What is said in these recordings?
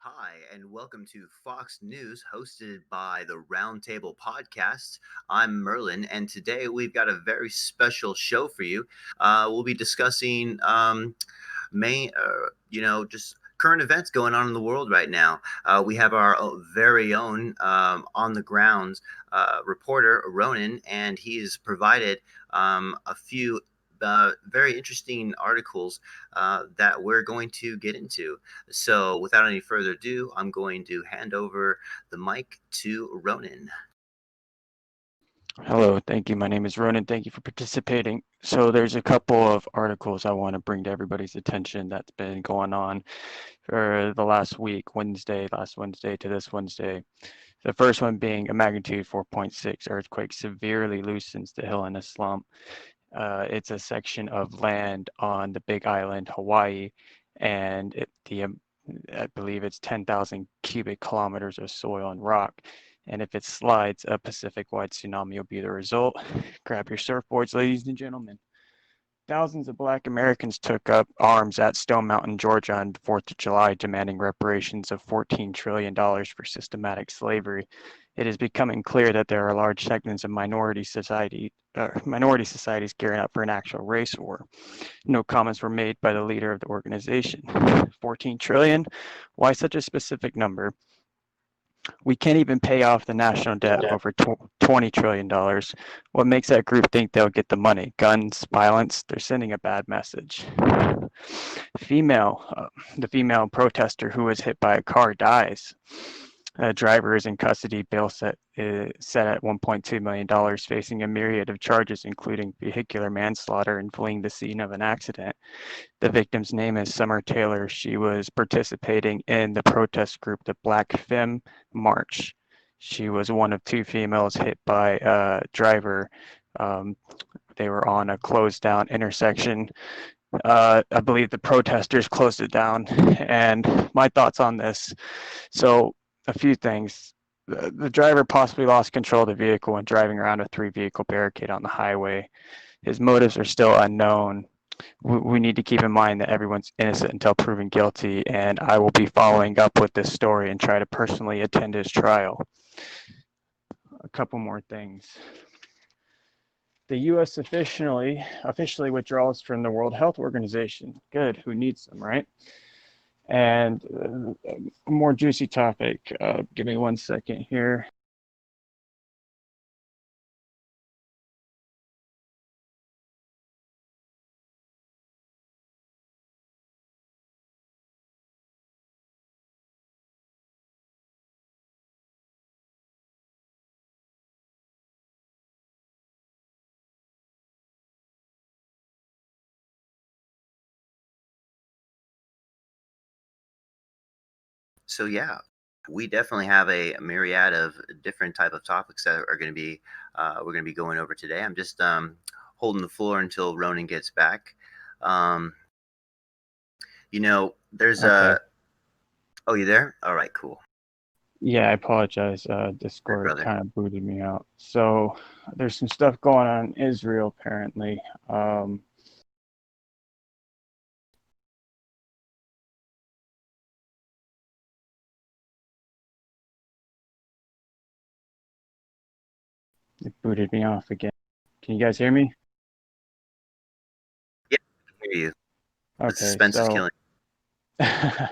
Hi, and welcome to Fox News, hosted by the Roundtable Podcast. I'm Merlin, and today we've got a very special show for you. We'll be discussing just current events going on in the world right now. We have our very own on the grounds reporter, Ronan, and he's provided a few very interesting articles that we're going to get into. So, without any further ado, I'm going to hand over the mic to Ronan. Hello, thank you. My name is Ronan. Thank you for participating. So there's a couple of articles I want to bring to everybody's attention that's been going on for the last week, last Wednesday to this Wednesday. The first one being a magnitude 4.6 earthquake severely loosens the hill in a slump. It's a section of land on the Big Island, Hawaii, and I believe it's 10,000 cubic kilometers of soil and rock. And if it slides, a Pacific-wide tsunami will be the result. Grab your surfboards, ladies and gentlemen. Thousands of Black Americans took up arms at Stone Mountain, Georgia on the 4th of July, demanding reparations of $14 trillion for systematic slavery. It is becoming clear that there are large segments of minority societies gearing up for an actual race war. No comments were made by the leader of the organization. 14 trillion? Why such a specific number? We can't even pay off the national debt of over $20 trillion. What makes that group think they'll get the money? Guns, violence? They're sending a bad message. The female protester who was hit by a car dies. A driver is in custody, bail set at $1.2 million, facing a myriad of charges, including vehicular manslaughter and fleeing the scene of an accident. The victim's name is Summer Taylor. She was participating in the protest group, the Black Femme March. She was one of two females hit by a driver. They were on a closed down intersection. I believe the protesters closed it down. And my thoughts on this. So, a few things. The driver possibly lost control of the vehicle when driving around a 3-vehicle barricade on the highway. His motives are still unknown. We need to keep in mind that everyone's innocent until proven guilty, and I will be following up with this story and try to personally attend his trial. A couple more things. The U.S. officially withdraws from the World Health Organization. Good, who needs them, right? And a more juicy topic. Give me 1 second here. So, yeah, we definitely have a myriad of different type of topics that are going to be we're going to be going over today. I'm just holding the floor until Ronan gets back. Um, there's Okay. a. Oh, you there? All right, cool. Yeah, I apologize. Right, Discord brother. kind of booted me out. So there's some stuff going on in Israel apparently. It booted me off again. Can you guys hear me? Yeah, I can hear you. The Okay, suspense is so killing.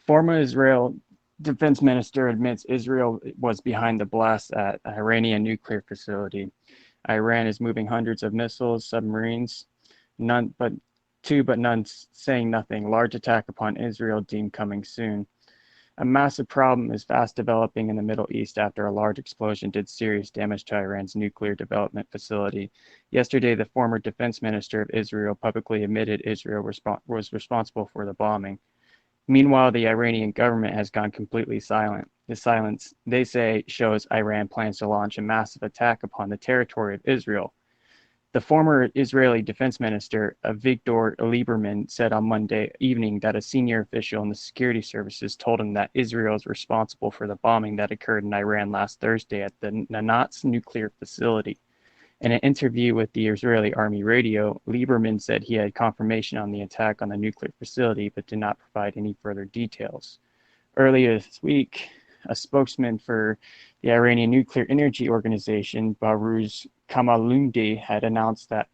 former Israel defense minister admits Israel was behind the blast at Iranian nuclear facility. Iran is moving hundreds of missiles, submarines, none but none saying nothing. Large attack upon Israel deemed coming soon. A massive problem is fast developing in the Middle East after a large explosion did serious damage to Iran's nuclear development facility. Yesterday, the former defense minister of Israel publicly admitted Israel was responsible for the bombing. Meanwhile, the Iranian government has gone completely silent. The silence, they say, shows Iran plans to launch a massive attack upon the territory of Israel. The former Israeli defense minister, Avigdor Lieberman, said on Monday evening that a senior official in the security services told him that Israel is responsible for the bombing that occurred in Iran last Thursday at the Nanats nuclear facility. In an interview with the Israeli Army radio, Lieberman said he had confirmation on the attack on the nuclear facility but did not provide any further details. Earlier this week, a spokesman for the Iranian Nuclear Energy Organization, Bahruz Kamalundi, had announced that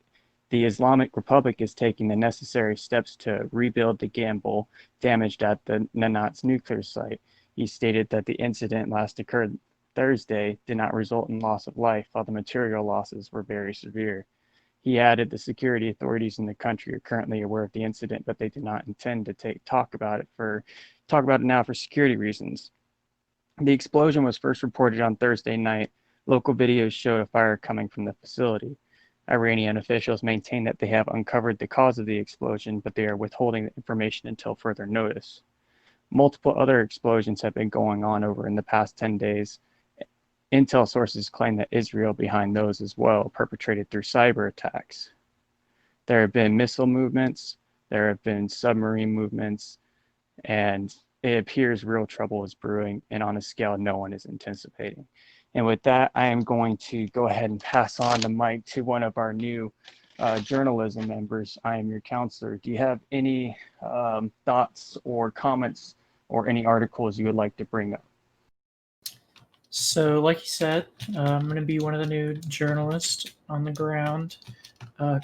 the Islamic Republic is taking the necessary steps to rebuild the Gambol damaged at the Nanats nuclear site. He stated that the incident last occurred Thursday did not result in loss of life, while the material losses were very severe. He added the security authorities in the country are currently aware of the incident, but they do not intend to talk about it now for security reasons. The explosion was first reported on Thursday night. Local videos showed a fire coming from the facility. Iranian officials maintain that they have uncovered the cause of the explosion, but they are withholding the information until further notice. Multiple other explosions have been going on over in the past 10 days. Intel sources claim that Israel behind those as well, perpetrated through cyber attacks. There have been missile movements, there have been submarine movements, and it appears real trouble is brewing and on a scale no one is anticipating. And with that, I am going to go ahead and pass on the mic to one of our new journalism members. I am your counselor. Do you have any thoughts or comments or any articles you would like to bring up? So, like you said, I'm going to be one of the new journalists on the ground. Uh,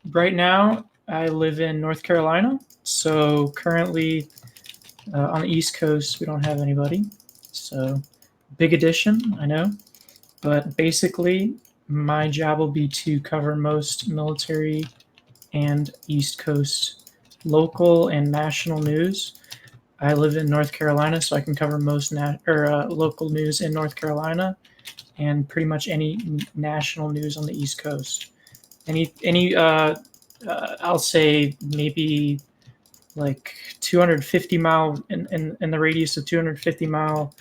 right now, I live in North Carolina. So, currently on the East Coast, we don't have anybody. So, big addition, I know. But basically, my job will be to cover most military and East Coast local and national news. I live in North Carolina, so I can cover most local news in North Carolina and pretty much any national news on the East Coast. I'll say maybe like 250 mile in the radius of 250 mile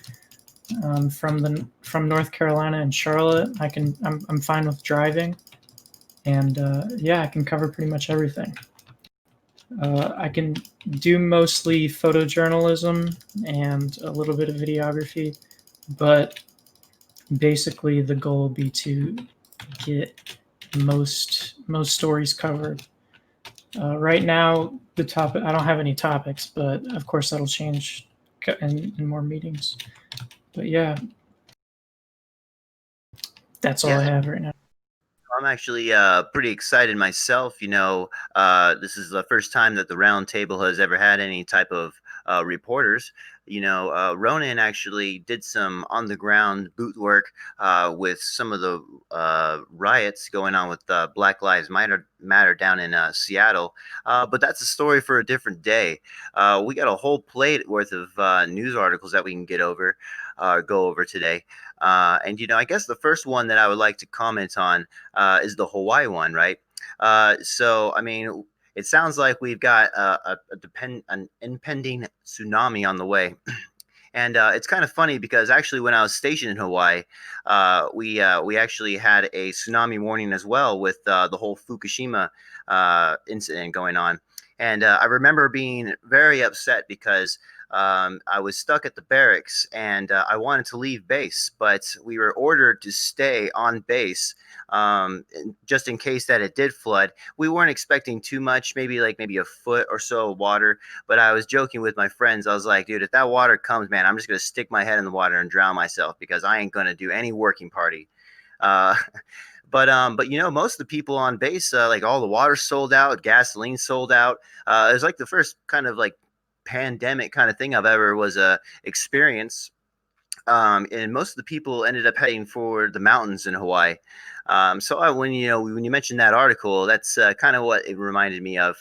from North Carolina and Charlotte. I'm fine with driving, and yeah, I can cover pretty much everything. I can do mostly photojournalism and a little bit of videography, but basically the goal will be to get most stories covered. Right now, the topic I don't have any topics, but of course that'll change in more meetings. But yeah, that's all I Yeah, have right now. I'm actually pretty excited myself. This is the first time that the round table has ever had any type of reporters. Ronan actually did some on the ground boot work with some of the riots going on with Black Lives Matter down in Seattle. But that's a story for a different day. We got a whole plate worth of news articles that we can go over today. And I guess the first one that I would like to comment on is the Hawaii one, right? I mean, it sounds like we've got an impending tsunami on the way. And it's kind of funny because actually, when I was stationed in Hawaii, we actually had a tsunami warning as well with the whole Fukushima incident going on. And I remember being very upset because I was stuck at the barracks and I wanted to leave base, but we were ordered to stay on base just in case that it did flood. We weren't expecting too much, maybe a foot or so of water. But I was joking with my friends. I was like, dude, if that water comes, man, I'm just gonna stick my head in the water and drown myself because I ain't gonna do any working party. Uh, but most of the people on base, like all the water sold out, gasoline sold out. It was like the first kind of like pandemic kind of thing I've ever was experience. And most of the people ended up heading for the mountains in Hawaii. When you mentioned that article, that's kind of what it reminded me of.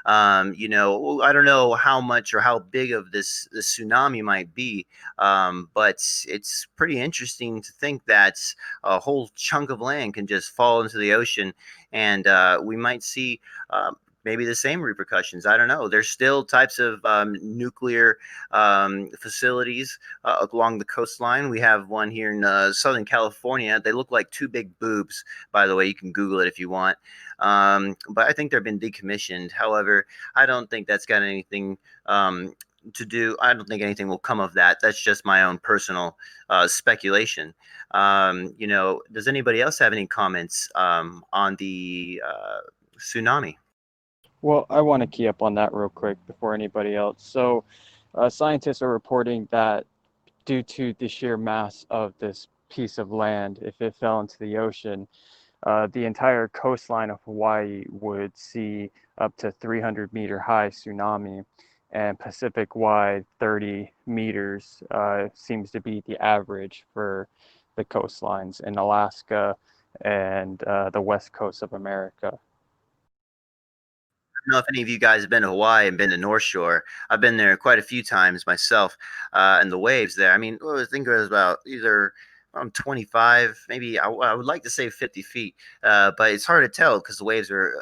I don't know how much or how big of this tsunami might be, but it's pretty interesting to think that a whole chunk of land can just fall into the ocean, and we might see. Maybe the same repercussions. I don't know. There's still types of nuclear facilities along the coastline. We have one here in Southern California. They look like two big boobs, by the way. You can Google it if you want. But I think they've been decommissioned. However, I don't think that's got anything to do. I don't think anything will come of that. That's just my own personal speculation. Does anybody else have any comments on the tsunami? Well, I want to key up on that real quick before anybody else. So, Scientists are reporting that due to the sheer mass of this piece of land, if it fell into the ocean, the entire coastline of Hawaii would see up to 300-meter high tsunami, and Pacific wide 30 meters seems to be the average for the coastlines in Alaska and the west coast of America. Know if any of you guys have been to Hawaii and been to North Shore. I've been there quite a few times myself, and the waves there. I mean, I think it was about either around 25, maybe I would like to say 50 feet, but it's hard to tell because the waves are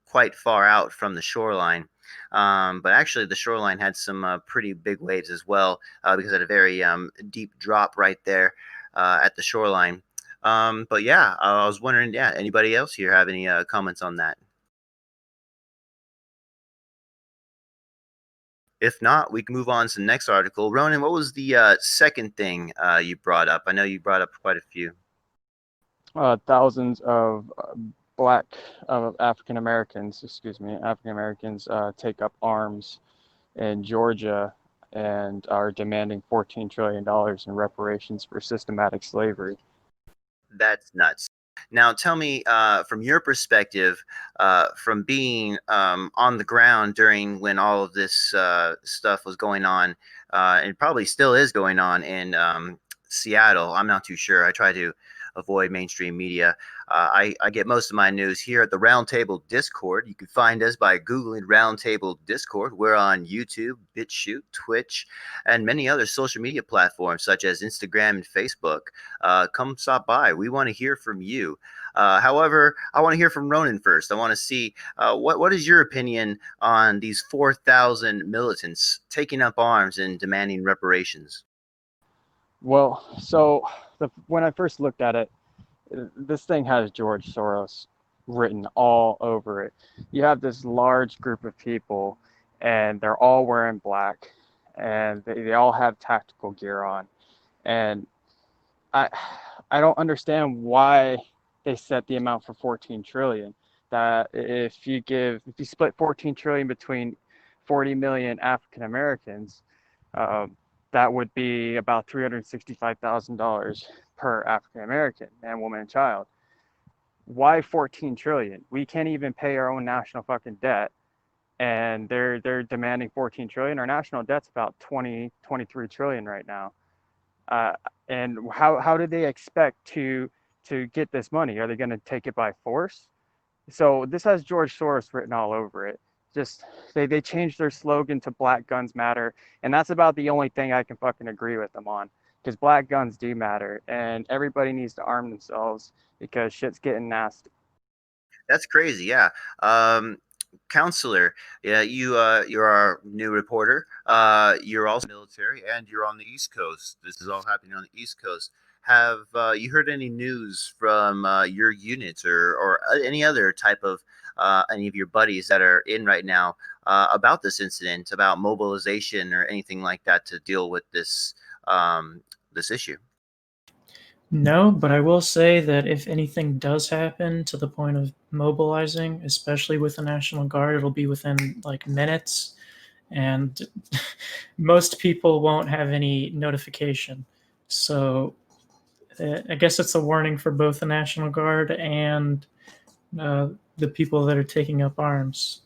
quite far out from the shoreline. But actually, the shoreline had some pretty big waves as well because it had a very deep drop right there at the shoreline. But yeah, I was wondering, yeah, anybody else here have any comments on that? If not, we can move on to the next article. Ronan, what was the second thing you brought up? I know you brought up quite a few. Thousands of black African Americans, African Americans take up arms in Georgia and are demanding $14 trillion in reparations for systematic slavery. That's nuts. Now, tell me, from your perspective, from being on the ground during when all of this stuff was going on, and probably still is going on in Seattle. I'm not too sure. I try to avoid mainstream media. I get most of my news here at the Roundtable Discord. You can find us by Googling Roundtable Discord. We're on YouTube, BitChute, Twitch, and many other social media platforms such as Instagram and Facebook. Come stop by. We want to hear from you. However, I want to hear from Ronan first. I want to see what is your opinion on these 4,000 militants taking up arms and demanding reparations? Well, so when I first looked at it, this thing has George Soros written all over it. You have this large group of people, and they're all wearing black, and they all have tactical gear on. And I I don't understand why they set the amount for 14 trillion. That if you split 14 trillion between 40 million African Americans, um, that would be about $365,000 per African American man, woman, and child. Why 14 trillion? We can't even pay our own national fucking debt, and they're demanding 14 trillion. Our national debt's about 23 trillion right now. Uh, and how do they expect to get this money? Are they going to take it by force? So this has George Soros written all over it. Just they changed their slogan to "Black Guns Matter," and that's about the only thing I can fucking agree with them on. Because black guns do matter, and everybody needs to arm themselves because shit's getting nasty. That's crazy. Yeah. Counselor, yeah, you're our new reporter. You're also military, and you're on the East Coast. This is all happening on the East Coast. Have you heard any news from your units or any other type of any of your buddies that are in right now about this incident, about mobilization or anything like that to deal with this issue? No, but I will say that if anything does happen to the point of mobilizing, especially with the National Guard, it'll be within like minutes, and most people won't have any notification. So I guess it's a warning for both the National Guard and the people that are taking up arms.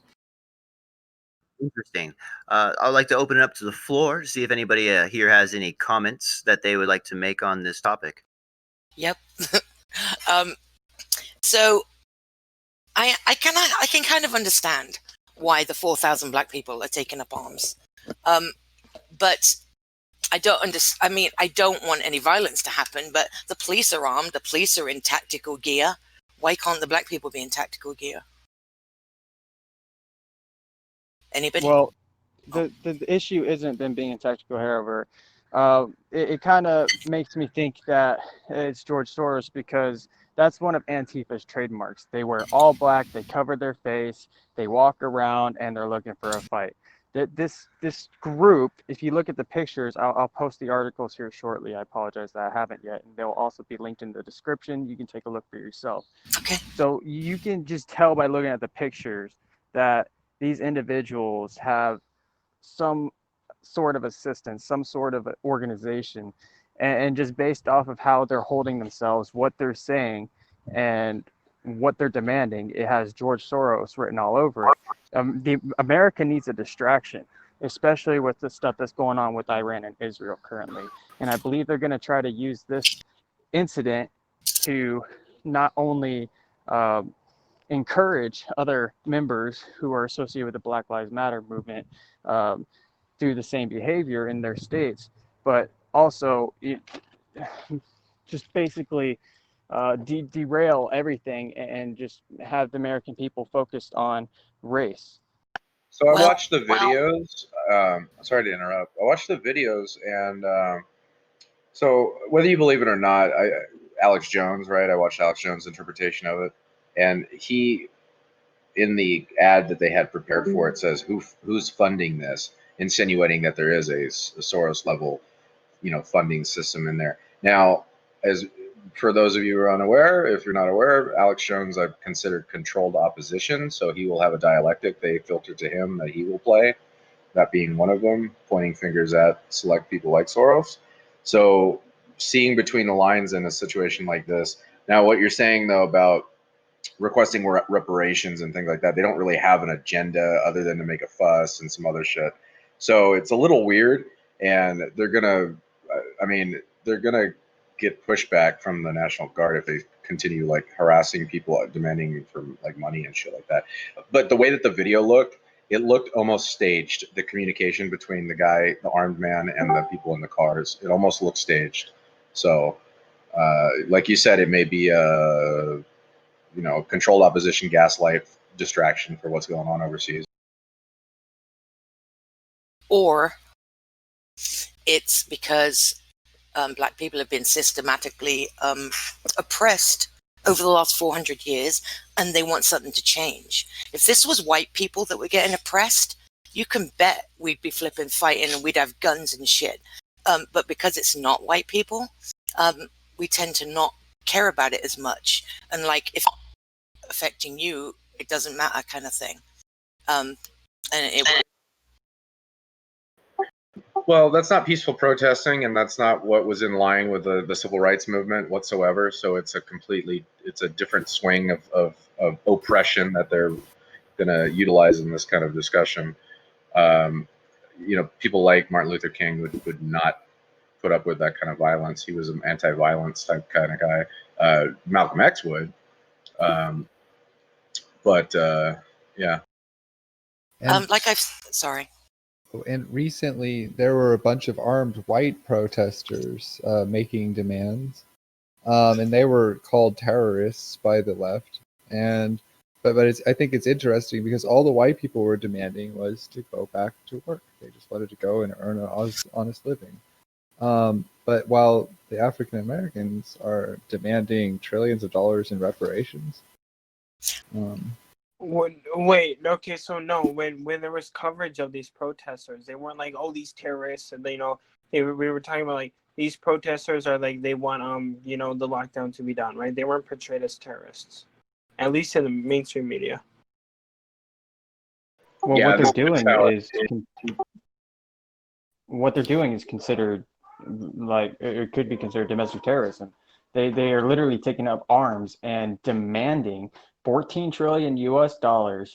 Interesting. I'd like to open it up to the floor to see if anybody here has any comments that they would like to make on this topic. Yep. um, so I can kind of understand why the 4,000 black people are taking up arms, but I don't I mean, I don't want any violence to happen. But the police are armed. The police are in tactical gear. Why can't the black people be in tactical gear? Anybody? Well, the issue isn't them being in tactical however. It kind of makes me think that it's George Soros because that's one of Antifa's trademarks. They wear all black, they cover their face, they walk around, and they're looking for a fight. This group, if you look at the pictures, I'll post the articles here shortly. I apologize that I haven't yet, and they'll also be linked in the description. You can take a look for yourself. Okay. So you can just tell by looking at the pictures that these individuals have some sort of assistance, some sort of organization, and just based off of how they're holding themselves, what they're saying, and what they're demanding, it has George Soros written all over it. The America needs a distraction, especially with the stuff that's going on with Iran and Israel currently. And I believe they're going to try to use this incident to not only encourage other members who are associated with the Black Lives Matter movement do the same behavior in their states, but also just basically derail everything and just have the American people focused on race. So I watched the videos. Sorry to interrupt. I watched the videos, and so whether you believe it or not, Alex Jones, right? I watched Alex Jones' interpretation of it, and he, in the ad that they had prepared for it, says who's funding this, insinuating that there is a Soros level, funding system in there. Now, as for those of you who are unaware, if you're not aware, Alex Jones I've considered controlled opposition, so he will have a dialectic they filter to him that he will play, that being one of them, pointing fingers at select people like Soros. So seeing between the lines in a situation like this. Now, what you're saying, though, about requesting reparations and things like that, they don't really have an agenda other than to make a fuss and some other shit. So it's a little weird, and they're going to get pushback from the National Guard if they continue like harassing people, demanding for like money and shit like that. But the way that the video looked, it looked almost staged. The communication between the guy, the armed man, and the people in the cars, it almost looked staged. So, like you said, it may be a controlled opposition, gaslight, distraction for what's going on overseas. Or it's because Black people have been systematically oppressed over the last 400 years, and they want something to change. If this was white people that were getting oppressed, you can bet we'd be flipping fighting and we'd have guns and shit. But because it's not white people, we tend to not care about it as much. And like, if it's affecting you, it doesn't matter, kind of thing. Well, that's not peaceful protesting, and that's not what was in line with the civil rights movement whatsoever. So it's a different swing of oppression that they're going to utilize in this kind of discussion. People like Martin Luther King would not put up with that kind of violence. He was an anti-violence type kind of guy. Malcolm X would, but yeah. And, sorry. And recently, there were a bunch of armed white protesters making demands, and they were called terrorists by the left. But I think it's interesting because all the white people were demanding was to go back to work. They just wanted to go and earn an honest living. But while the African Americans are demanding trillions of dollars in reparations. Wait, okay, so no, when there was coverage of these protesters, they weren't like, oh, these terrorists, and we were talking about like these protesters are like, they want the lockdown to be done, right? They weren't portrayed as terrorists, at least in the mainstream media. Well, what they're doing is considered, like, it could be considered domestic terrorism. They are literally taking up arms and demanding $14 trillion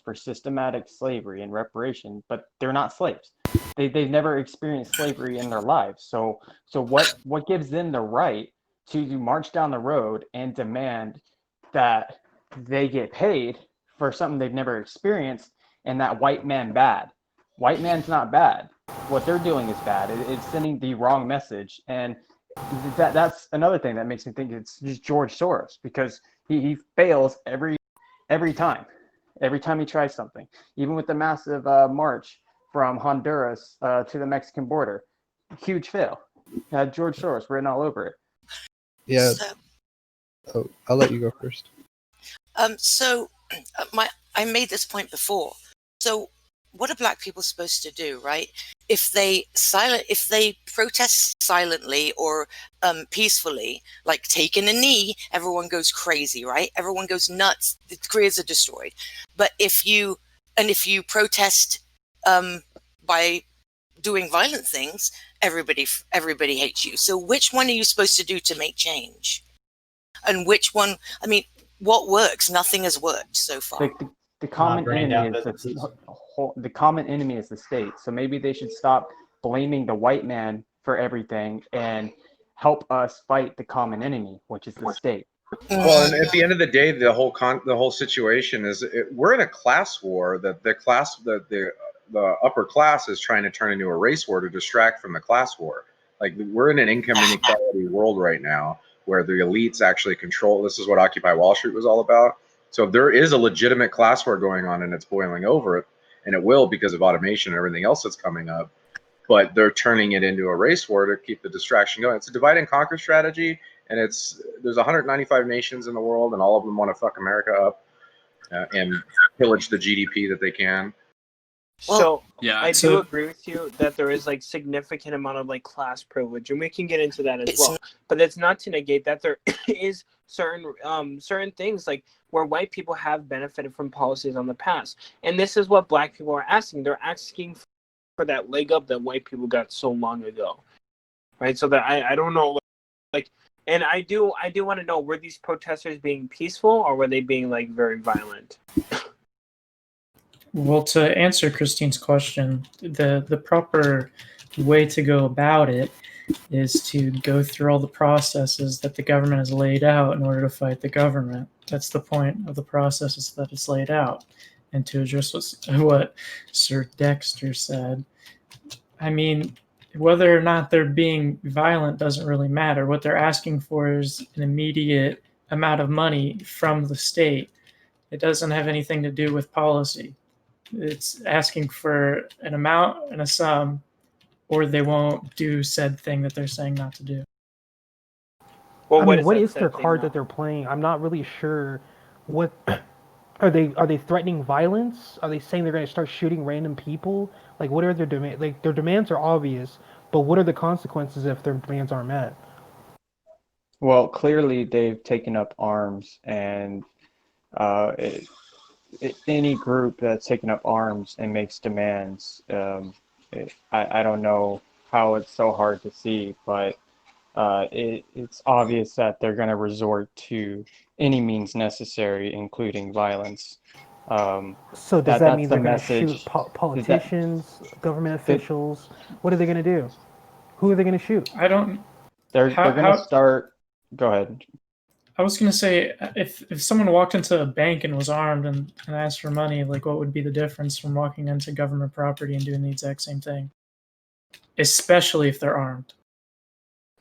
for systematic slavery and reparation, but they're not slaves. They've never experienced slavery in their lives. So what gives them the right to march down the road and demand that they get paid for something they've never experienced, and that white man bad? White man's not bad. What they're doing is bad. It's sending the wrong message, and that's another thing that makes me think it's just George Soros, because he fails every time he tries something. Even with the massive march from Honduras to the Mexican border, huge fail. Had George Soros written all over it. Yeah. I'll let you go first. I made this point before. So what are Black people supposed to do, right? If they protest silently or peacefully, like taking a knee, everyone goes crazy, right? Everyone goes nuts. The careers are destroyed. But if you protest by doing violent things, everybody hates you. So which one are you supposed to do to make change? And which one? I mean, what works? Nothing has worked so far. The common Burning enemy down is businesses. the common enemy is the state. So maybe they should stop blaming the white man for everything and help us fight the common enemy, which is the state. Well, and at the end of the day, the whole situation is we're in a class war that the upper class is trying to turn into a race war to distract from the class war. Like, we're in an income inequality world right now where the elites actually control. This is what Occupy Wall Street was all about. So there is a legitimate class war going on, and it's boiling over, and it will because of automation and everything else that's coming up. But they're turning it into a race war to keep the distraction going. It's a divide and conquer strategy, and there's 195 nations in the world, and all of them want to fuck America up and pillage the GDP that they can. So Yeah. I do agree with you that there is like significant amount of like class privilege, and we can get into that as well. But that's not to negate that there is certain things like where white people have benefited from policies on the past, and this is what black people are asking. They're asking for that leg up that white people got so long ago, right? So that I don't know, like, and I do want to know, were these protesters being peaceful or were they being like very violent? Well, to answer Christine's question, the proper way to go about it is to go through all the processes that the government has laid out in order to fight the government. That's the point of the processes that it's laid out. And to address what Sir Dexter said, I mean, whether or not they're being violent doesn't really matter. What they're asking for is an immediate amount of money from the state. It doesn't have anything to do with policy. It's asking for an amount and a sum, or they won't do said thing that they're saying not to do. Well, I mean, what that is their said thing card now? that they're playing? I'm not really sure. What are they threatening violence? Are they saying they're going to start shooting random people? Like, what are their demands? Like, their demands are obvious, but what are the consequences if their demands aren't met? Well, clearly they've taken up arms, and any group that's taken up arms and makes demands, I don't know how it's so hard to see, but it's obvious that they're going to resort to any means necessary, including violence. So does that mean that's the they're going to shoot message. politicians, government officials? What are they going to do? Who are they going to shoot? I don't. They're going to start. Go ahead. I was gonna say, if someone walked into a bank and was armed and asked for money, like, what would be the difference from walking into government property and doing the exact same thing? Especially if they're armed.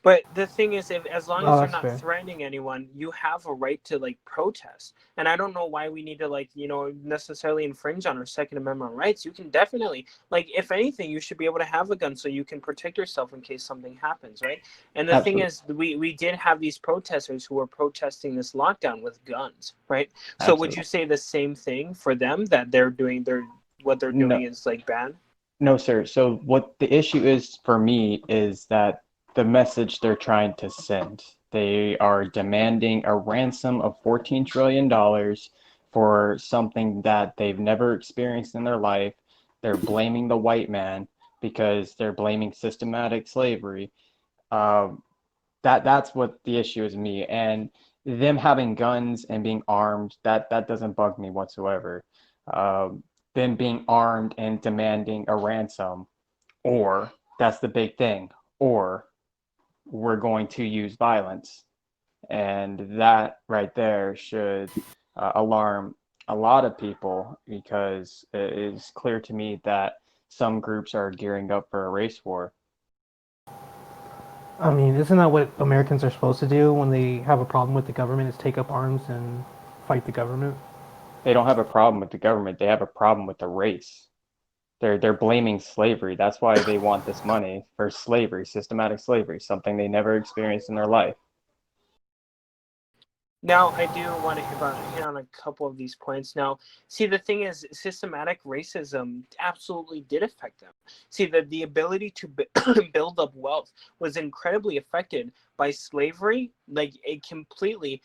But the thing is, as long as you're that's not fair. threatening anyone, you have a right to like protest. And I don't know why we need to like, necessarily infringe on our Second Amendment rights. You can definitely, like, if anything, you should be able to have a gun so you can protect yourself in case something happens, right? And the thing is, we did have these protesters who were protesting this lockdown with guns, right? So would you say the same thing for them, that what they're doing is like bad? No, sir. So what the issue is for me is that the message they're trying to send. They are demanding a ransom of $14 trillion for something that they've never experienced in their life. They're blaming the white man because they're blaming systematic slavery. That's what the issue is me. And them having guns and being armed, that doesn't bug me whatsoever. Them being armed and demanding a ransom, or that's the big thing, or we're going to use violence. And that right there should alarm a lot of people, because it is clear to me that some groups are gearing up for a race war. I mean, isn't that what Americans are supposed to do when they have a problem with the government, is take up arms and fight the government? They don't have a problem with the government. They have a problem with the race. They're blaming slavery. That's why they want this money for slavery, systematic slavery, something they never experienced in their life. Now, I do want to hit on a couple of these points. Now, see, the thing is, systematic racism absolutely did affect them. See, the ability to build up wealth was incredibly affected by slavery. Like, it completely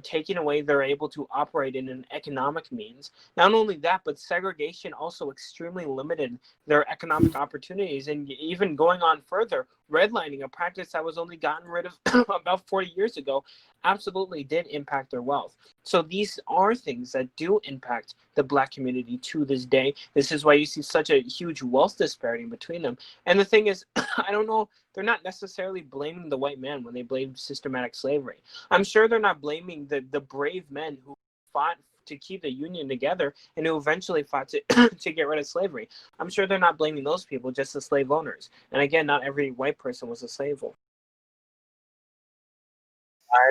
taken away, they're able to operate in an economic means. Not only that, but segregation also extremely limited their economic opportunities. And even going on further, redlining, a practice that was only gotten rid of about 40 years ago, absolutely did impact their wealth. So these are things that do impact the Black community to this day. This is why you see such a huge wealth disparity between them. And the thing is, I don't know, they're not necessarily blaming the white man when they blame systematic slavery. I'm sure they're not blaming the brave men who fought to keep the Union together and who eventually fought to, to get rid of slavery. I'm sure they're not blaming those people, just the slave owners. And again, not every white person was a slave owner.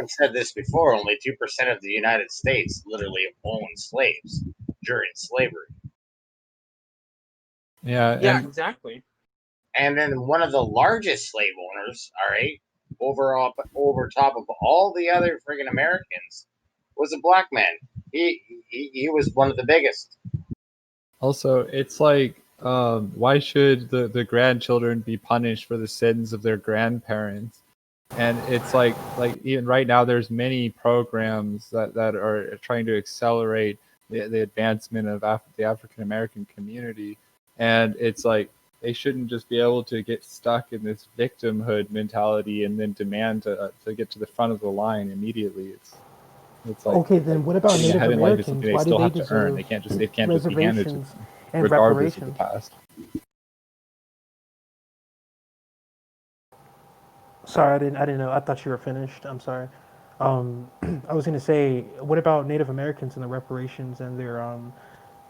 I've said this before, only 2% of the United States literally owned slaves during slavery. Yeah, Yeah, and exactly. And then one of the largest slave owners, all right, over top of all the other friggin' Americans, was a black man. He was one of the biggest. also it's like, why should the grandchildren be punished for the sins of their grandparents? And it's like even right now there's many programs that are trying to accelerate the advancement of the African American community, and it's like they shouldn't just be able to get stuck in this victimhood mentality and then demand to get to the front of the line immediately. It's like, Okay, then what about getting Native ahead in life is Americans? something they Why do still they have to earn. deserve They can't just be handed to them, reservations and regardless of the reparations? past. Sorry, I didn't know. I thought you were finished. I'm sorry. I was gonna say, what about Native Americans and the reparations and their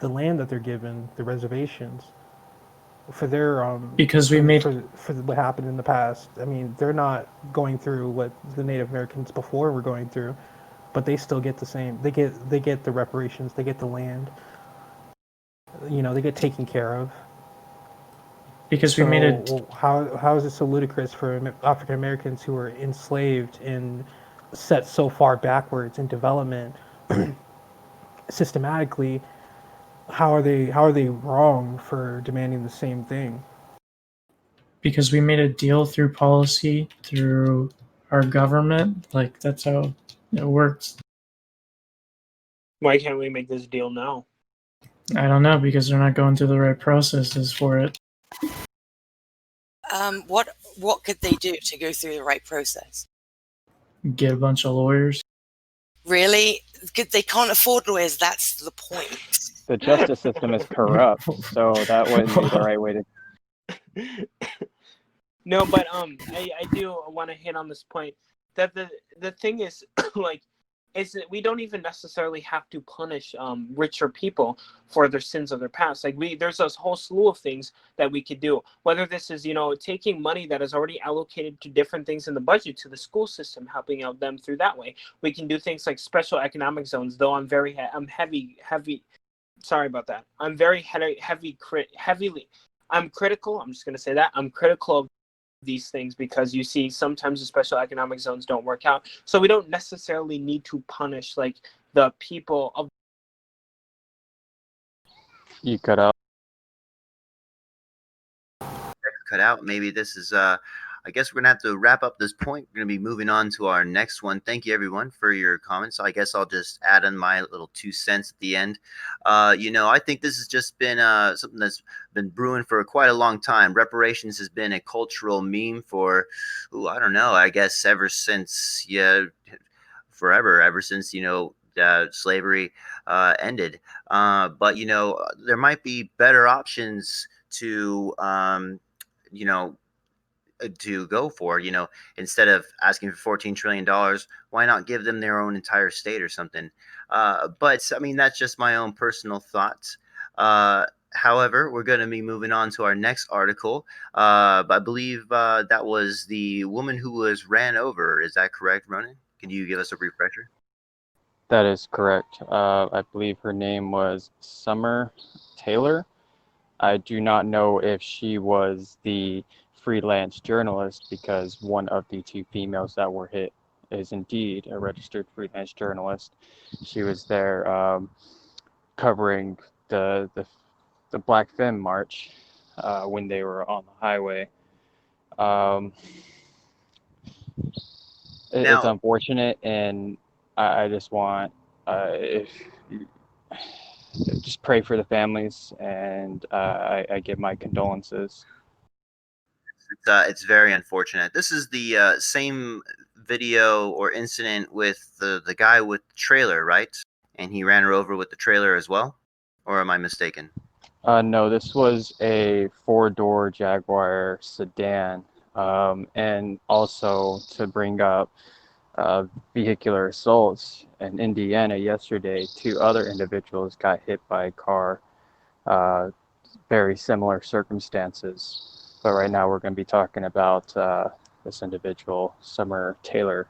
the land that they're given, the reservations for their Because we made for what happened in the past. I mean, they're not going through what the Native Americans before were going through, but they still get the same. They get the reparations. They get the land. You know, they get taken care of. because we made it So how is it so ludicrous for African Americans who are enslaved and set so far backwards in development systematically? How are they wrong for demanding the same thing? because we made a deal through policy through our government. Like that's how it works. Why can't we make this deal now? I don't know because they're not going through the right processes for it. What could they do to go through the right process? Get a bunch of lawyers. Really? They can't afford lawyers. That's the point. The justice system is corrupt, so that wouldn't be the right way to. No, but I do want to hit on this point that the thing is like is that we don't even necessarily have to punish richer people for their sins of their past. Like there's a whole slew of things that we could do. Whether this is taking money that is already allocated to different things in the budget to the school system, helping out them through that way. We can do things like special economic zones. Though I'm heavy. Sorry about that. I'm very heavily. I'm critical. I'm just gonna say that I'm critical of these things because you see sometimes the special economic zones don't work out, so we don't necessarily need to punish like the people of. You cut out. Cut out. Maybe this is I guess we're gonna have to wrap up this point. We're gonna be moving on to our next one. Thank you everyone for your comments. I guess I'll just add in my little 2 cents at the end. I think this has just been something that's been brewing for quite a long time. Reparations has been a cultural meme for, I don't know, I guess ever since forever, ever since slavery ended. But there might be better options to to go for. Instead of asking for $14 trillion, why not give them their own entire state or something? But I mean, that's just my own personal thoughts. However, we're going to be moving on to our next article. I believe that was the woman who was ran over. Is that correct, Ronan? Can you give us a refresher? That is correct. I believe her name was Summer Taylor. I do not know if she was the freelance journalist because one of the two females that were hit is indeed a registered freelance journalist. She was there covering the Black Femme March when they were on the highway. It's Now, unfortunate, and I just want if just pray for the families, and I give my condolences. It's very unfortunate. This is the same video or incident with the guy with the trailer, right? And he ran her over with the trailer as well, or am I mistaken? No, this was a four-door Jaguar sedan, and also to bring up vehicular assaults in Indiana yesterday. Two other individuals got hit by a car, very similar circumstances. But right now we're going to be talking about this individual, Summer Taylor.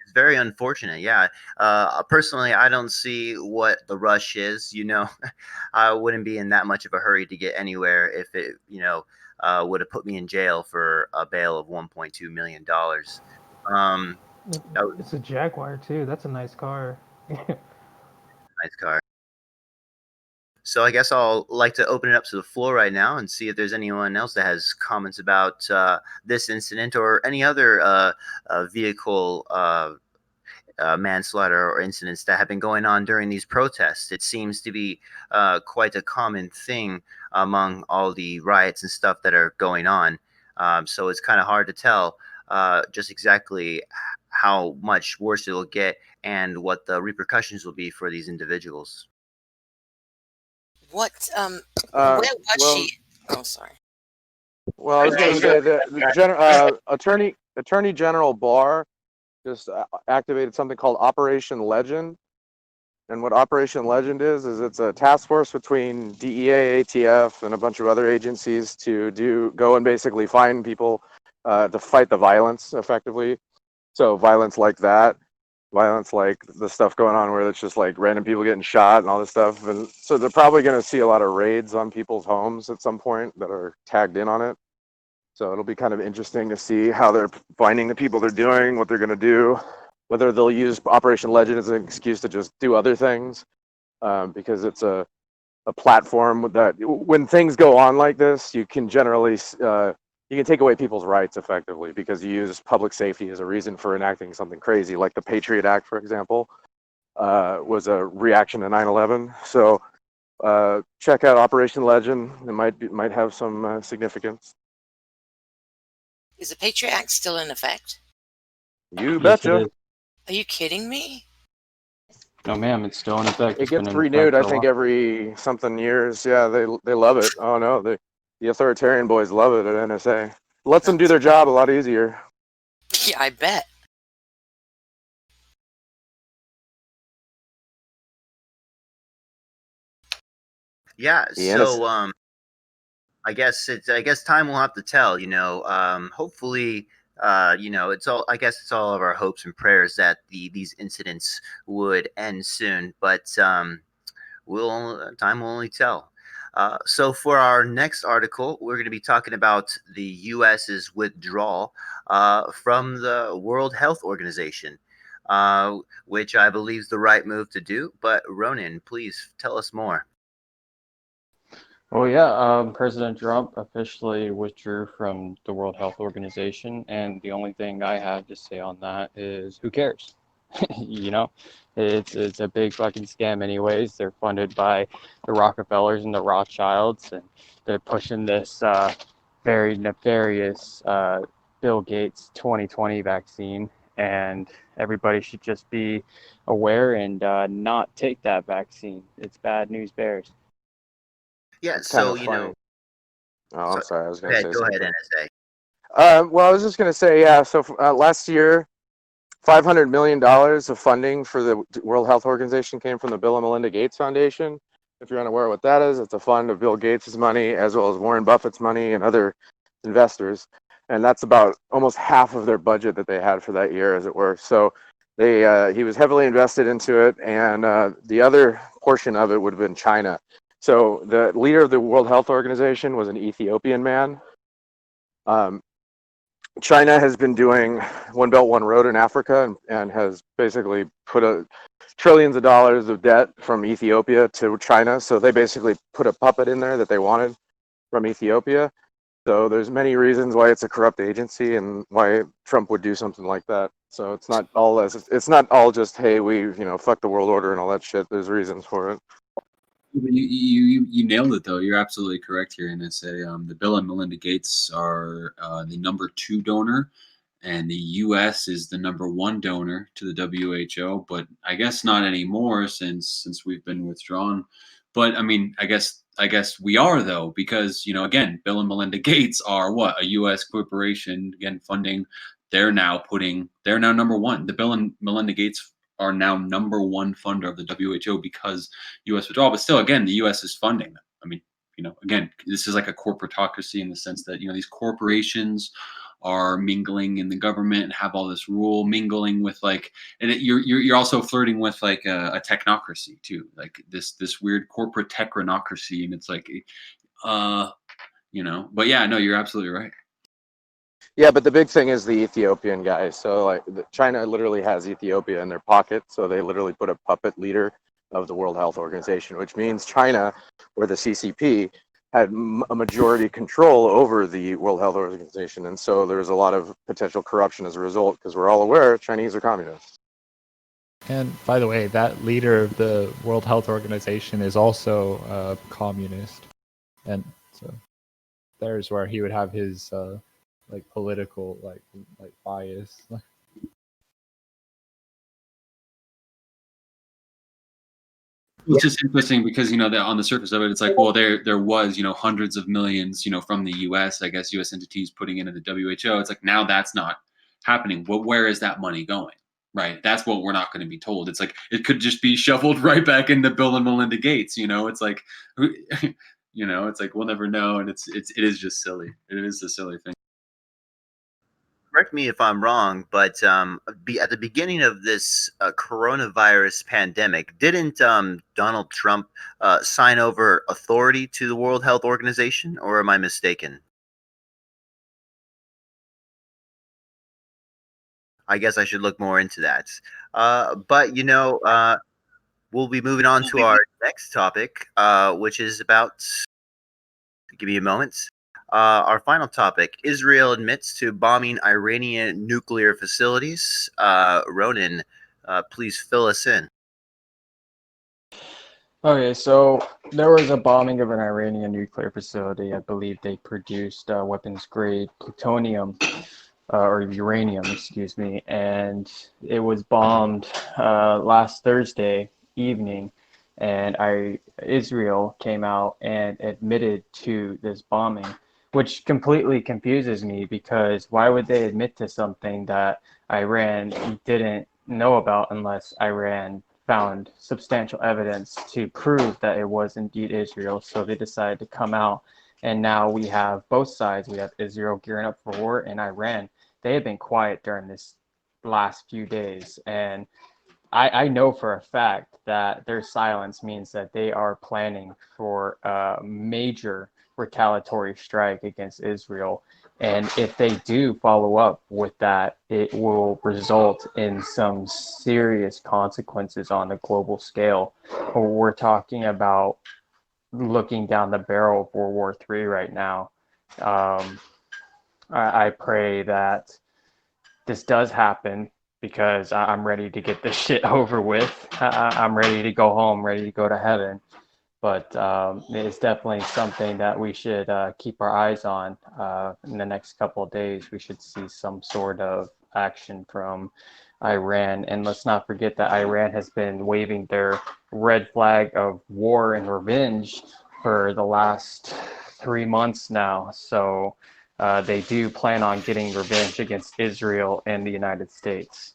It's very unfortunate. Yeah. Personally, I don't see what the rush is. I wouldn't be in that much of a hurry to get anywhere if it, would have put me in jail for a bail of $1.2 million. Um, It's a Jaguar too. That's a nice car. nice car. So I guess I'll like to open it up to the floor right now and see if there's anyone else that has comments about this incident or any other vehicle manslaughter or incidents that have been going on during these protests. It seems to be quite a common thing among all the riots and stuff that are going on. So it's kind of hard to tell just exactly how much worse it will get and what the repercussions will be for these individuals. What? Where was she? Oh, sorry. Well, I was going to say that the Attorney General Barr just activated something called Operation Legend. And what Operation Legend is it's a task force between DEA, ATF, and a bunch of other agencies to go and basically find people to fight the violence effectively. So violence like that, violence like the stuff going on where it's just like random people getting shot and all this stuff. And so they're probably going to see a lot of raids on people's homes at some point that are tagged in on it. So it'll be kind of interesting to see how they're finding the people they're doing, what they're going to do, whether they'll use Operation Legend as an excuse to just do other things, because it's a platform that when things go on like this, you can generally you can take away people's rights effectively because you use public safety as a reason for enacting something crazy, like the Patriot Act, for example, was a reaction to 9/11. So check out Operation Legend. It might have some significance. Is the Patriot Act still in effect? You betcha. Are you kidding me? No, ma'am, it's still in effect. It gets renewed, I think, every something years. Yeah, they love it. Oh no, the authoritarian boys love it at NSA. Lets them do their job a lot easier. Yeah, I bet. Yeah. So I guess time will have to tell. Hopefully, it's all. I guess it's all of our hopes and prayers that these incidents would end soon. But time will only tell. So for our next article, we're going to be talking about the U.S.'s withdrawal from the World Health Organization, which I believe is the right move to do. But Ronan, please tell us more. Well, yeah, President Trump officially withdrew from the World Health Organization, and the only thing I have to say on that is who cares? It's a big fucking scam anyways. They're funded by the Rockefellers and the Rothschilds, and they're pushing this very nefarious Bill Gates 2020 vaccine, and everybody should just be aware and not take that vaccine. It's bad news bears. Yeah, it's so funny. Oh, I'm sorry. I was going to say go something. ahead, NSA. Well, I was just going to say, yeah. So last year, $500 million of funding for the World Health Organization came from the Bill and Melinda Gates Foundation. If you're unaware what that is, it's a fund of Bill Gates' money as well as Warren Buffett's money and other investors. And that's about almost half of their budget that they had for that year, as it were. So he was heavily invested into it, and the other portion of it would have been China. So the leader of the World Health Organization was an Ethiopian man. China has been doing One Belt, One Road in Africa and has basically put trillions of dollars of debt from Ethiopia to China. So they basically put a puppet in there that they wanted from Ethiopia. So there's many reasons why it's a corrupt agency and why Trump would do something like that. So it's not all just, hey, we fuck the world order and all that shit. There's reasons for it. You nailed it though. You're absolutely correct here. And it's the Bill and Melinda Gates are the number 2 donor, and the U.S. is the number 1 donor to the WHO. But I guess not anymore since we've been withdrawn. But I mean, I guess we are though, because again, Bill and Melinda Gates are what, a U.S. corporation, again funding. They're now number 1. The Bill and Melinda Gates are now number 1 funder of the WHO because U.S. withdrawal. But still, again, the U.S. is funding them. I mean, again, this is like a corporatocracy in the sense that these corporations are mingling in the government and have all this rule mingling with you're also flirting with like a technocracy too, like this weird corporate technocracy, and it's like but yeah, no, you're absolutely right. Yeah, but the big thing is the Ethiopian guys. So like China literally has Ethiopia in their pocket, so they literally put a puppet leader of the World Health Organization, which means China, or the CCP, had a majority control over the World Health Organization, and so there's a lot of potential corruption as a result, because we're all aware Chinese are communists. And by the way, that leader of the World Health Organization is also a communist, and so there's where he would have his political like bias. It's just interesting because that on the surface of it, it's like, well, there was hundreds of millions from the U.S. I guess U.S. entities putting into the WHO. It's like now that's not happening. Well, where is that money going? Right, that's what we're not going to be told. It's like it could just be shoveled right back into Bill and Melinda Gates. It's like, it's like we'll never know, and it is just silly. It is a silly thing. Correct me if I'm wrong, but at the beginning of this coronavirus pandemic, didn't Donald Trump sign over authority to the World Health Organization, or am I mistaken? I guess I should look more into that. But we'll be moving on to our next topic, which is about. Give me a moment. Our final topic: Israel admits to bombing Iranian nuclear facilities. Ronan, please fill us in. Okay, so there was a bombing of an Iranian nuclear facility. I believe they produced weapons-grade plutonium or uranium, excuse me, and it was bombed last Thursday evening. And Israel came out and admitted to this bombing, which completely confuses me, because why would they admit to something that Iran didn't know about unless Iran found substantial evidence to prove that it was indeed Israel? So they decided to come out, and now we have both sides. We have Israel gearing up for war, and Iran. They have been quiet during this last few days, and I know for a fact that their silence means that they are planning for a major retaliatory strike against Israel. And if they do follow up with that, it will result in some serious consequences on a global scale. We're talking about looking down the barrel of World War III right now. I pray that this does happen, because I'm ready to get this shit over with. I'm ready to go home, ready to go to heaven. But it's definitely something that we should keep our eyes on. In the next couple of days, we should see some sort of action from Iran. And let's not forget that Iran has been waving their red flag of war and revenge for the last 3 months now. So they do plan on getting revenge against Israel and the United States.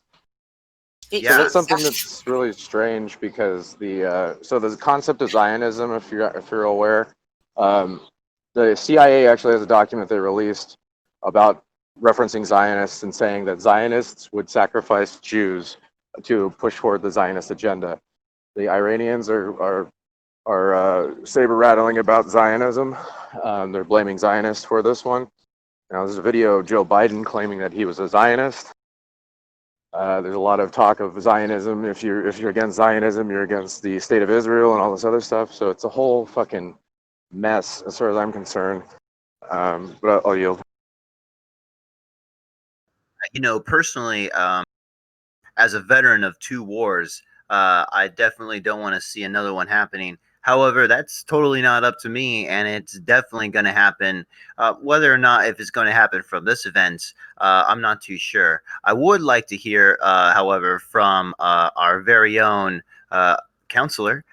Yeah, so that's something that's really strange, because the concept of Zionism, if you're aware, the CIA actually has a document they released about referencing Zionists and saying that Zionists would sacrifice Jews to push forward the Zionist agenda. The Iranians are saber rattling about Zionism. They're blaming Zionists for this one. Now, there's a video of Joe Biden claiming that he was a Zionist. There's a lot of talk of Zionism. If you're against Zionism, you're against the state of Israel and all this other stuff. So it's a whole fucking mess, as far as I'm concerned. But I'll yield. Personally, as a veteran of two wars, I definitely don't want to see another one happening. However, that's totally not up to me, and it's definitely going to happen. Whether or not if it's going to happen from this event, I'm not too sure. I would like to hear, however, from our very own counselor.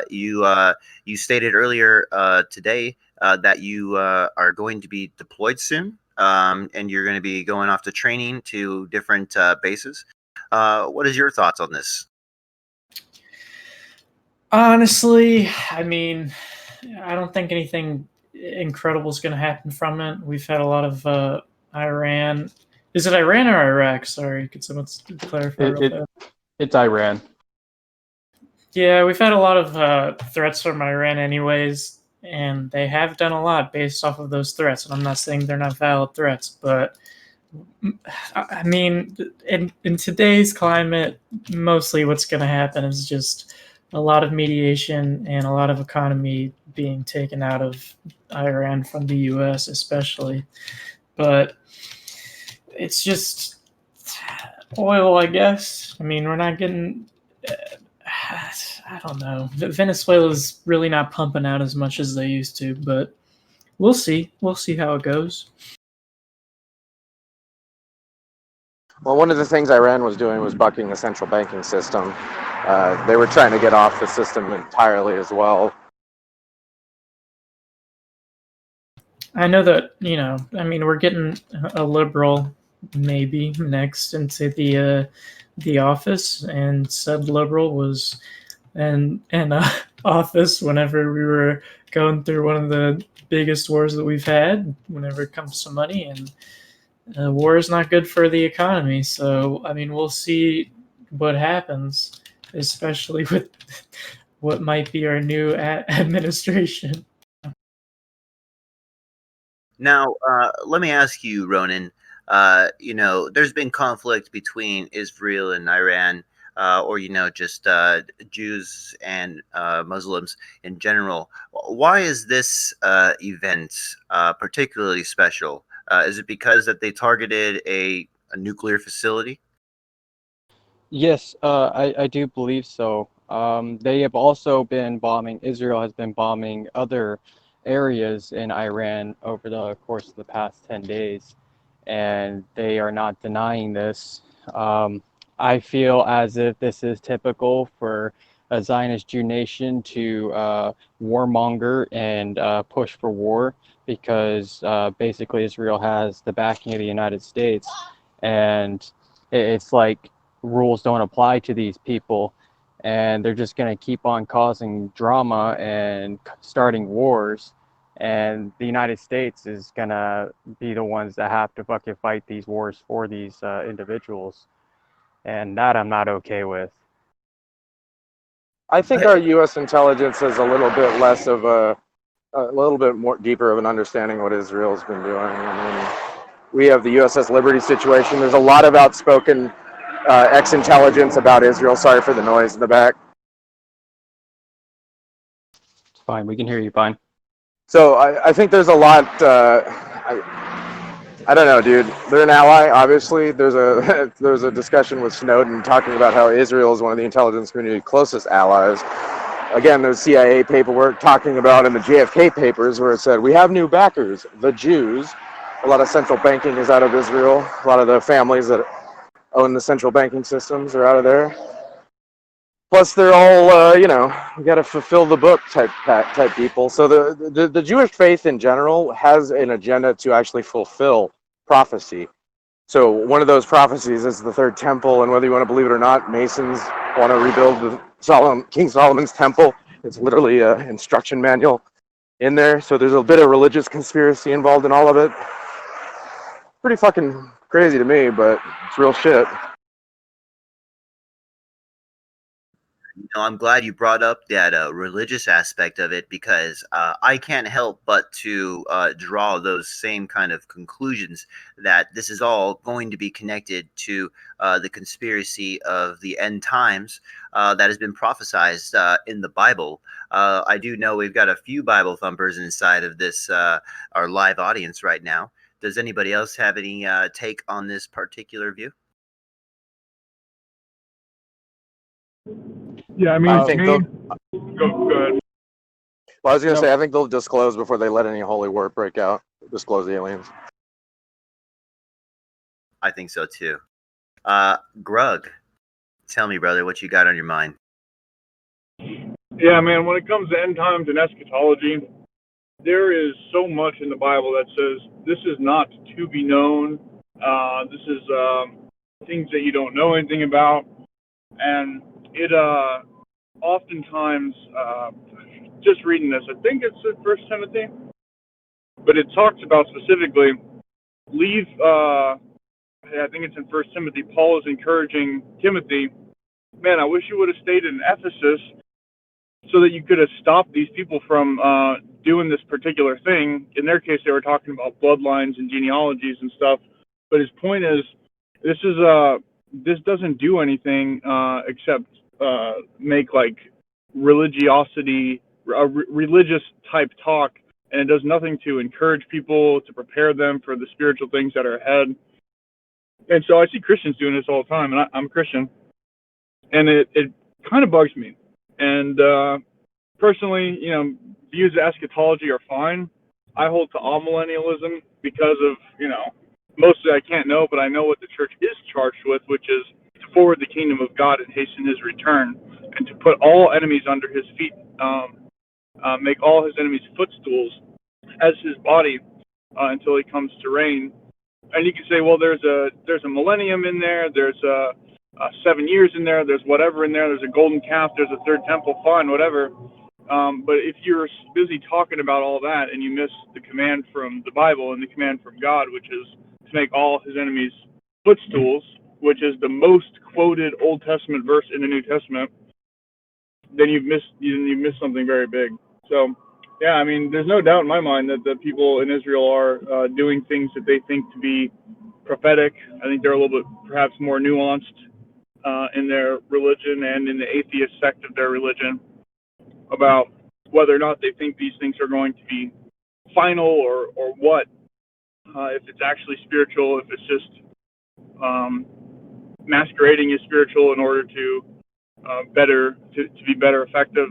You stated earlier today that you are going to be deployed soon, and you're going to be going off to training to different bases. What is your thoughts on this? Honestly, I mean, I don't think anything incredible is going to happen from it. We've had a lot of Iran. Is it Iran or Iraq? Sorry, could someone clarify real fast? It's Iran. Yeah, we've had a lot of threats from Iran, anyways, and they have done a lot based off of those threats. And I'm not saying they're not valid threats, but I mean, in today's climate, mostly what's going to happen is just a lot of mediation and a lot of economy being taken out of Iran from the U.S., especially. But it's just oil, I guess. I mean, we're not getting. I don't know. Venezuela's really not pumping out as much as they used to, but we'll see. We'll see how it goes. Well, one of the things Iran was doing was bucking the central banking system. They were trying to get off the system entirely as well. I know that, I mean, we're getting a liberal maybe next into the office, and said liberal was in office whenever we were going through one of the biggest wars that we've had whenever it comes to money, and war is not good for the economy. So, I mean, we'll see what happens, especially with what might be our new administration. Now, let me ask you, Ronan. There's been conflict between Israel and Iran, or just Jews and Muslims in general. Why is this event particularly special? Is it because that they targeted a nuclear facility? Yes, I do believe so. They have also been Israel has been bombing other areas in Iran over the course of the past 10 days, and they are not denying this. I feel as if this is typical for a Zionist Jew nation to warmonger and push for war, because basically Israel has the backing of the United States, and it's like rules don't apply to these people, and they're just going to keep on causing drama and starting wars, and the United States is going to be the ones that have to fucking fight these wars for these individuals, and that I'm not okay with. I think our U.S. intelligence is a little bit less of a little bit more deeper of an understanding of what Israel's been doing. I mean, we have the USS Liberty situation. There's a lot of outspoken ex-intelligence about Israel. Sorry for the noise in the back. It's fine. We can hear you fine. So I think there's a lot. I don't know, dude. They're an ally, obviously. There's a discussion with Snowden talking about how Israel is one of the intelligence community's closest allies. Again, there's CIA paperwork talking about in the JFK papers where it said, we have new backers, the Jews. A lot of central banking is out of Israel. A lot of the families that own the central banking systems are out of there. Plus, they're all, we got to fulfill the book type people. So the Jewish faith in general has an agenda to actually fulfill prophecy. So one of those prophecies is the third temple, and whether you want to believe it or not, Masons want to rebuild King Solomon's temple. It's literally an instruction manual in there. So there's a bit of religious conspiracy involved in all of it. Pretty fucking crazy to me, but it's real shit. I'm glad you brought up that religious aspect of it, because I can't help but to draw those same kind of conclusions that this is all going to be connected to the conspiracy of the end times that has been prophesized in the Bible. I do know we've got a few Bible thumpers inside of this our live audience right now. Does anybody else have any take on this particular view? Yeah, I mean, I think they'll. go ahead. Well, I was going to No. say, I think they'll disclose before they let any holy war break out. Disclose the aliens. I think so too. Grug, tell me, brother, what you got on your mind? Yeah, man, when it comes to end times and eschatology, there is so much in the Bible that says this is not to be known. This is things that you don't know anything about. And it oftentimes, just reading this, I think it's in First Timothy, but it talks about specifically leave. I think it's in First Timothy. Paul is encouraging Timothy. Man, I wish you would have stayed in Ephesus so that you could have stopped these people from doing this particular thing. In their case, they were talking about bloodlines and genealogies and stuff. But his point is, this doesn't do anything except make like religiosity, religious type talk, and it does nothing to encourage people, to prepare them for the spiritual things that are ahead. And so I see Christians doing this all the time, and I'm a Christian, and it kind of bugs me. And personally, views of eschatology are fine. I hold to amillennialism because of, mostly I can't know, but I know what the church is charged with, which is to forward the kingdom of God and hasten his return, and to put all enemies under his feet, make all his enemies footstools as his body until he comes to reign. And you can say, well, there's a millennium in there, there's 7 years in there, there's whatever in there, there's a golden calf, there's a third temple, fine, whatever. But if you're busy talking about all that and you miss the command from the Bible and the command from God, which is to make all his enemies footstools, which is the most quoted Old Testament verse in the New Testament, then you've missed something very big. So, yeah, I mean, there's no doubt in my mind that the people in Israel are doing things that they think to be prophetic. I think they're a little bit perhaps more nuanced in their religion and in the atheist sect of their religion about whether or not they think these things are going to be final or what, if it's actually spiritual, if it's just masquerading as spiritual in order to be better effective.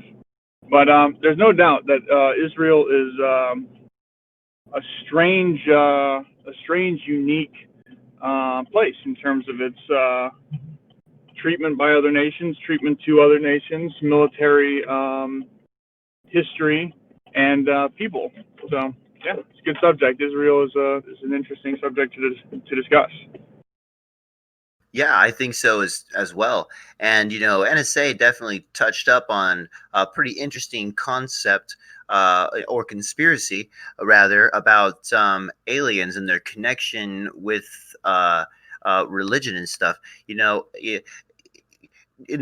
But there's no doubt that Israel is a strange, unique place in terms of its treatment by other nations, treatment to other nations, military history, and people. So yeah, it's a good subject. Israel is an interesting subject to discuss. Yeah, I think so as well. And NSA definitely touched up on a pretty interesting concept or conspiracy, rather, about aliens and their connection with religion and stuff. In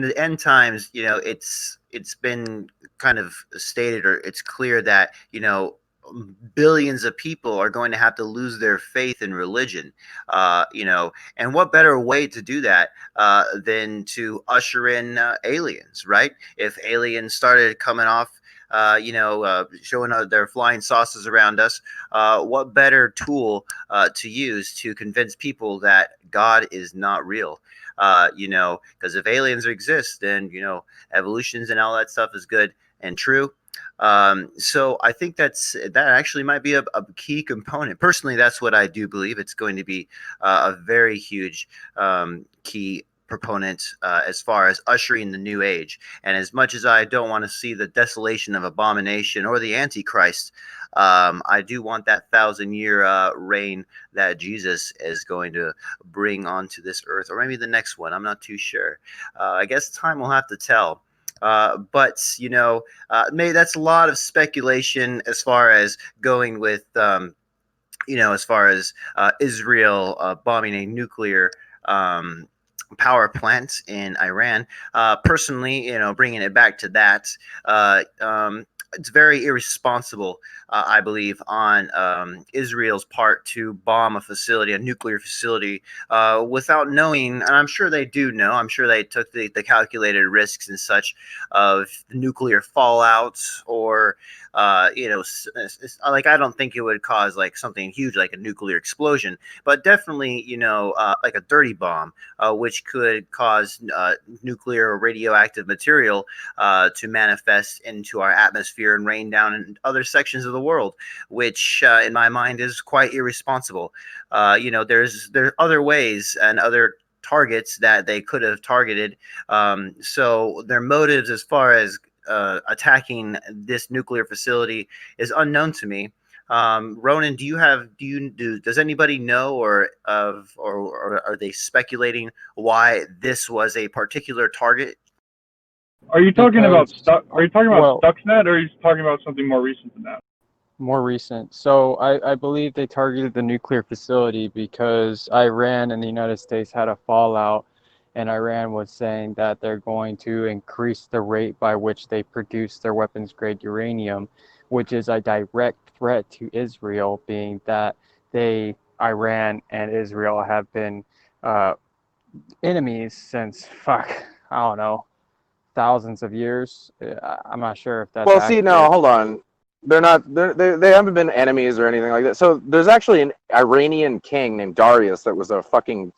the end times, it's been kind of stated, or it's clear that billions of people are going to have to lose their faith in religion, and what better way to do that than to usher in aliens, right? If aliens started coming off, showing their flying saucers around us, what better tool to use to convince people that God is not real? Because if aliens exist, then evolutions and all that stuff is good and true. So I think that actually might be a key component. Personally, that's what I do believe. It's going to be a very huge key proponent as far as ushering the new age. And as much as I don't want to see the desolation of abomination or the Antichrist, I do want that 1,000-year reign that Jesus is going to bring onto this earth, or maybe the next one. I'm not too sure. I guess time will have to tell. But maybe that's a lot of speculation as far as going with, as far as Israel bombing a nuclear power plants in Iran. Personally, bringing it back to that, it's very irresponsible, I believe, on Israel's part to bomb a facility, a nuclear facility, without knowing, and I'm sure they do know, I'm sure they took the calculated risks and such of nuclear fallout or like I don't think it would cause like something huge like a nuclear explosion, but definitely like a dirty bomb, which could cause nuclear or radioactive material to manifest into our atmosphere and rain down in other sections of the world, which in my mind is quite irresponsible. There are other ways and other targets that they could have targeted. So their motives as far as attacking this nuclear facility is unknown to me. Ronan, does anybody know or are they speculating why this was a particular target? Are you talking about well, Stuxnet, or are you talking about something more recent than that? more recent. So I believe they targeted the nuclear facility because Iran and the United States had a fallout, and Iran was saying that they're going to increase the rate by which they produce their weapons-grade uranium, which is a direct threat to Israel, being that Iran and Israel have been enemies since, I don't know, thousands of years. I'm not sure if that's Well, see, now accurate. hold on. They're not. They haven't been enemies or anything like that. So there's actually an Iranian king named Darius that was a fucking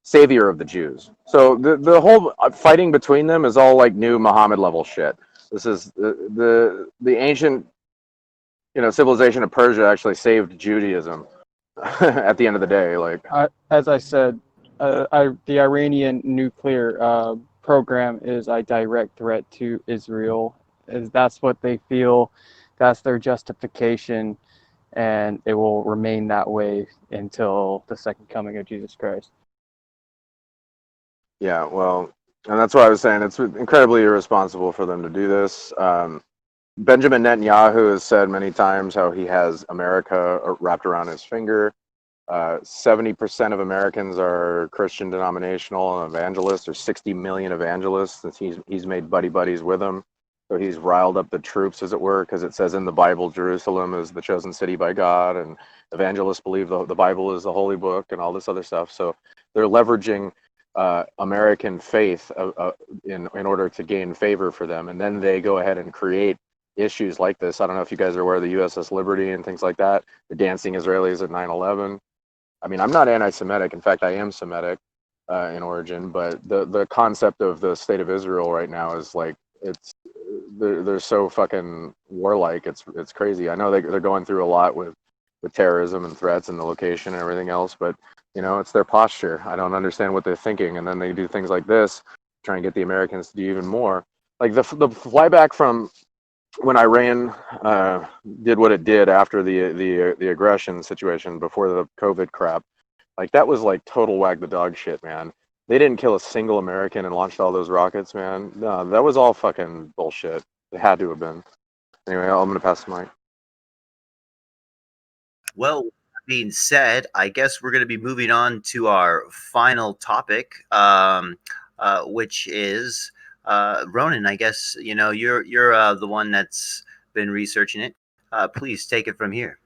savior of the Jews. So the whole fighting between them is all like new Muhammad level shit. This is the ancient civilization of Persia actually saved Judaism at the end of the day. Like As I said, the Iranian nuclear program is a direct threat to Israel. That's what they feel. That's their justification, and it will remain that way until the second coming of Jesus Christ. yeah, well, and that's what I was saying. It's incredibly irresponsible for them to do this. Benjamin Netanyahu has said many times how he has America wrapped around his finger. 70% of Americans are Christian denominational and evangelists. There's 60 million evangelists, and he's made buddies with them. So he's riled up the troops, as it were, because it says in the Bible, Jerusalem is the chosen city by God, and evangelists believe the Bible is the holy book, and all this other stuff. So they're leveraging American faith in order to gain favor for them, and then they go ahead and create issues like this. I don't know if you guys are aware of the USS Liberty and things like that. The dancing Israelis at 9/11. I mean, I'm not anti-Semitic. In fact, I am Semitic in origin. But the concept of the state of Israel right now is like they're so fucking warlike. It's crazy. I know they're going through a lot with terrorism and threats and the location and everything else. But it's their posture. I don't understand what they're thinking. And then they do things like this, try and get the Americans to do even more. Like the flyback from when Iran did what it did after the aggression situation before the COVID crap, like that was like total wag the dog shit, man. They didn't kill a single American and launched all those rockets, man. No, that was all fucking bullshit. It had to have been. Anyway, I'm gonna pass the mic. Well, with that being said, I guess we're going to be moving on to our final topic, which is Ronan. I guess you're the one that's been researching it. Please take it from here.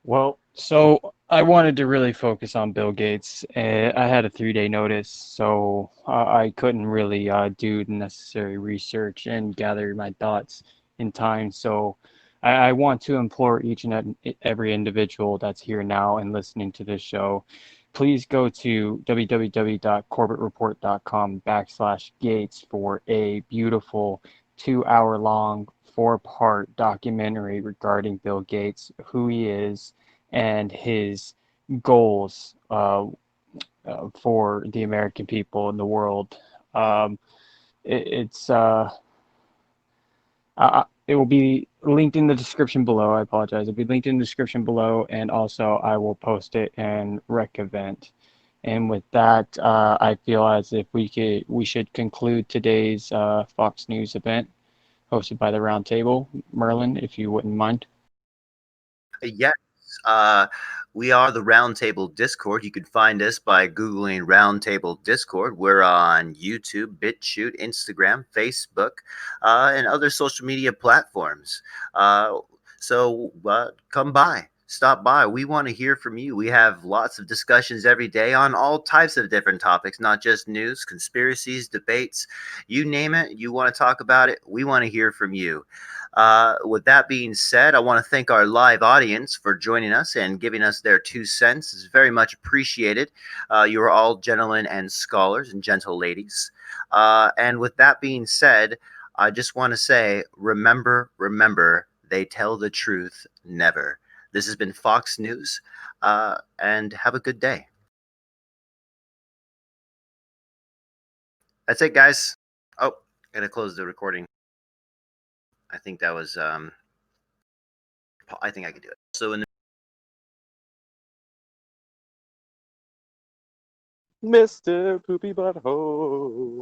Well, so I wanted to really focus on Bill Gates. I had a 3-day notice, so I couldn't really do the necessary research and gather my thoughts in time. So I want to implore each and every individual that's here now and listening to this show, please go to www.corbettreport.com/Gates for a beautiful 2-hour-long 4-part documentary regarding Bill Gates, who he is, and his goals for the American people and the world. It will be linked in the description below. I apologize. It'll be linked in the description below, and also I will post it in Rec Event. And with that, I feel as if we should conclude today's Fox News event hosted by the Roundtable. Merlin, if you wouldn't mind. Yes. Uh, We are the Roundtable Discord. You can find us by Googling Roundtable Discord. We're on YouTube, BitChute, Instagram, Facebook, and other social media platforms. So come by. Stop by. We want to hear from you. We have lots of discussions every day on all types of different topics, not just news, conspiracies, debates. You name it, you want to talk about it, we want to hear from you. With that being said, I want to thank our live audience for joining us and giving us their 2 cents. It's very much appreciated. You are all gentlemen and scholars and gentle ladies. And with that being said, I just want to say, remember, they tell the truth never. This has been Fawkes News, and have a good day. That's it, guys. Oh, gotta close the recording. I think that was I think I could do it. So in the Mr. Poopy Butthole.